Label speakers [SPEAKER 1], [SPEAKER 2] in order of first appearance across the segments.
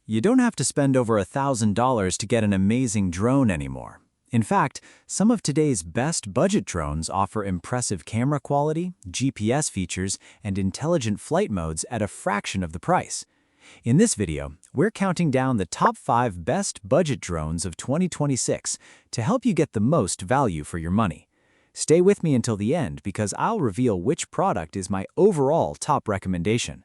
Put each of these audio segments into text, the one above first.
[SPEAKER 1] You don't have to spend over $1,000 to get an amazing drone anymore. In fact, some of today's best budget drones offer impressive camera quality, GPS features, and intelligent flight modes at a fraction of the price. In this video, we're counting down the top 5 best budget drones of 2026 to help you get the most value for your money. Stay with me until the end because I'll reveal which product is my overall top recommendation.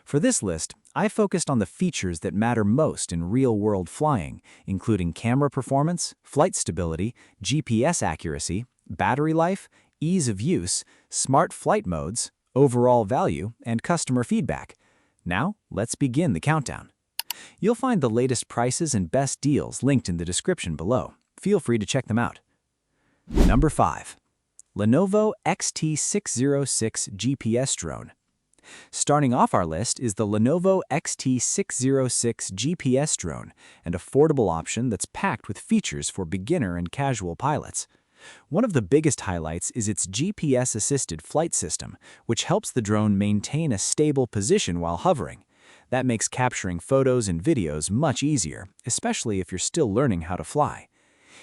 [SPEAKER 1] For this list, I focused on the features that matter most in real-world flying, including camera performance, flight stability, GPS accuracy, battery life, ease of use, smart flight modes, overall value, and customer feedback. Now, let's begin the countdown. You'll find the latest prices and best deals linked in the description below. Feel free to check them out. Number 5. Lenovo XT606 GPS Drone. Starting off our list is the Lenovo XT606 GPS drone, an affordable option that's packed with features for beginner and casual pilots. One of the biggest highlights is its GPS-assisted flight system, which helps the drone maintain a stable position while hovering. That makes capturing photos and videos much easier, especially if you're still learning how to fly.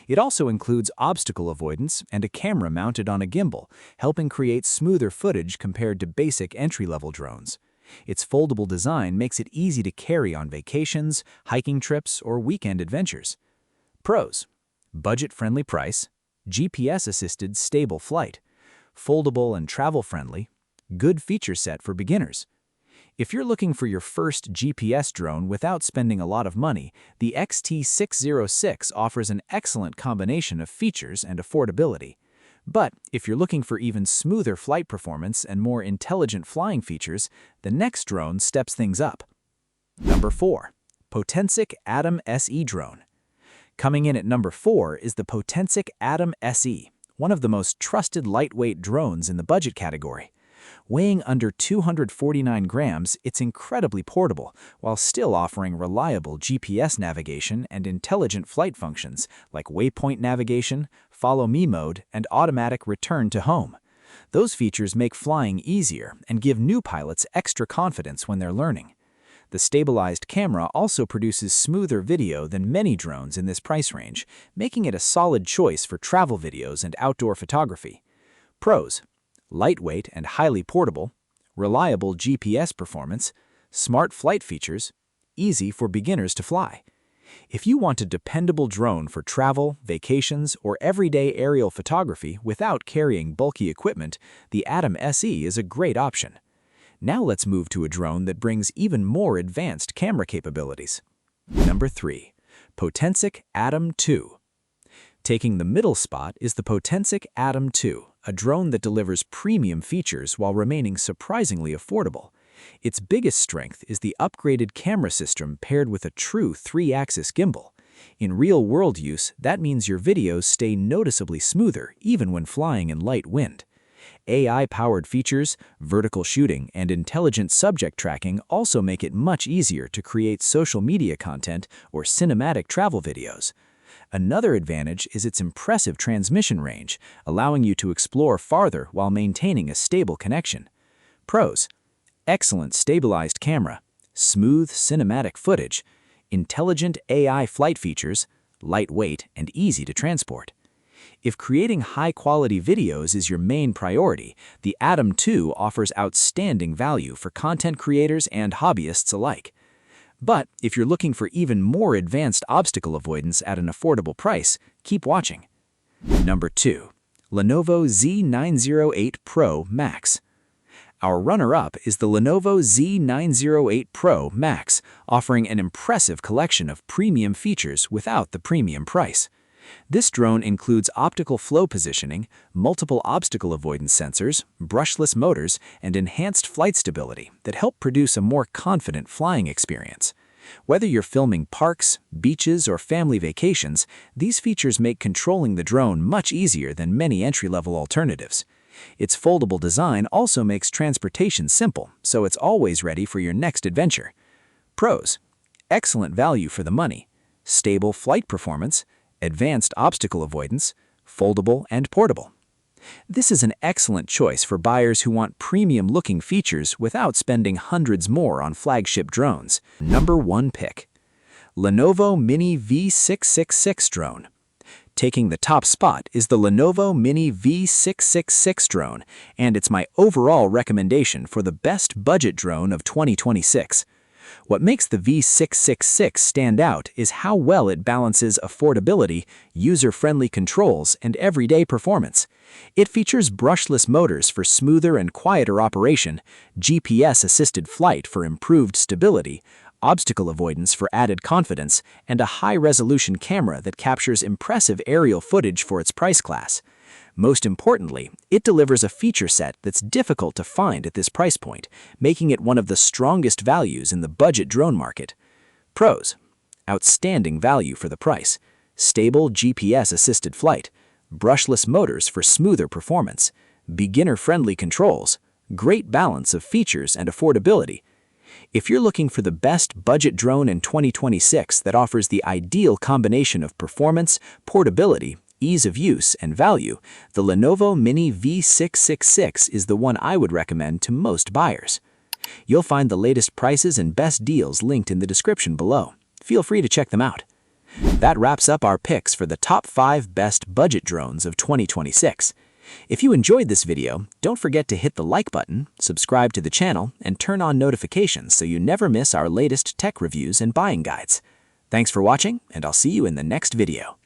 [SPEAKER 1] It also includes obstacle avoidance and a camera mounted on a gimbal, helping create smoother footage compared to basic entry-level drones. Its foldable design makes it easy to carry on vacations, hiking trips, or weekend adventures. Pros: budget-friendly price, GPS-assisted stable flight, foldable and travel-friendly, good feature set for beginners. If you're looking for your first GPS drone without spending a lot of money, the XT606 offers an excellent combination of features and affordability. But if you're looking for even smoother flight performance and more intelligent flying features, the next drone steps things up. Number 4. Potensic Atom SE Drone. Coming in at number 4 is the Potensic Atom SE, one of the most trusted lightweight drones in the budget category. Weighing under 249 grams, it's incredibly portable, while still offering reliable GPS navigation and intelligent flight functions like waypoint navigation, follow me mode, and automatic return to home. Those features make flying easier and give new pilots extra confidence when they're learning. The stabilized camera also produces smoother video than many drones in this price range, making it a solid choice for travel videos and outdoor photography. Pros: lightweight and highly portable, reliable GPS performance, smart flight features, easy for beginners to fly. If you want a dependable drone for travel, vacations, or everyday aerial photography without carrying bulky equipment, the Atom SE is a great option. Now let's move to a drone that brings even more advanced camera capabilities. Number 3. Potensic Atom 2. Taking the middle spot is the Potensic Atom 2, a drone that delivers premium features while remaining surprisingly affordable. Its biggest strength is the upgraded camera system paired with a true 3-axis gimbal. In real-world use, that means your videos stay noticeably smoother even when flying in light wind. AI-powered features, vertical shooting, and intelligent subject tracking also make it much easier to create social media content or cinematic travel videos. Another advantage is its impressive transmission range, allowing you to explore farther while maintaining a stable connection. Pros: excellent stabilized camera, smooth cinematic footage, intelligent AI flight features, lightweight and easy to transport. If creating high-quality videos is your main priority, the Atom 2 offers outstanding value for content creators and hobbyists alike. But if you're looking for even more advanced obstacle avoidance at an affordable price, keep watching. Number 2. Lenovo Z908 Pro Max. Our runner-up is the Lenovo Z908 Pro Max, offering an impressive collection of premium features without the premium price. This drone includes optical flow positioning, multiple obstacle avoidance sensors, brushless motors, and enhanced flight stability that help produce a more confident flying experience. Whether you're filming parks, beaches, or family vacations, these features make controlling the drone much easier than many entry-level alternatives. Its foldable design also makes transportation simple, so it's always ready for your next adventure. Pros: excellent value for the money, stable flight performance, advanced obstacle avoidance, foldable and portable. This is an excellent choice for buyers who want premium-looking features without spending hundreds more on flagship drones. Number 1 pick. Lenovo Mini V666 drone. Taking the top spot is the Lenovo Mini V666 drone, and it's my overall recommendation for the best budget drone of 2026. What makes the V666 stand out is how well it balances affordability, user-friendly controls, and everyday performance. It features brushless motors for smoother and quieter operation, GPS-assisted flight for improved stability, obstacle avoidance for added confidence, and a high-resolution camera that captures impressive aerial footage for its price class. Most importantly, it delivers a feature set that's difficult to find at this price point, making it one of the strongest values in the budget drone market. Pros: outstanding value for the price, stable GPS-assisted flight, brushless motors for smoother performance, beginner-friendly controls, great balance of features and affordability. If you're looking for the best budget drone in 2026 that offers the ideal combination of performance, portability, ease of use, and value, the Lenovo Mini V666 is the one I would recommend to most buyers. You'll find the latest prices and best deals linked in the description below. Feel free to check them out. That wraps up our picks for the top 5 best budget drones of 2026. If you enjoyed this video, don't forget to hit the like button, subscribe to the channel, and turn on notifications so you never miss our latest tech reviews and buying guides. Thanks for watching, and I'll see you in the next video.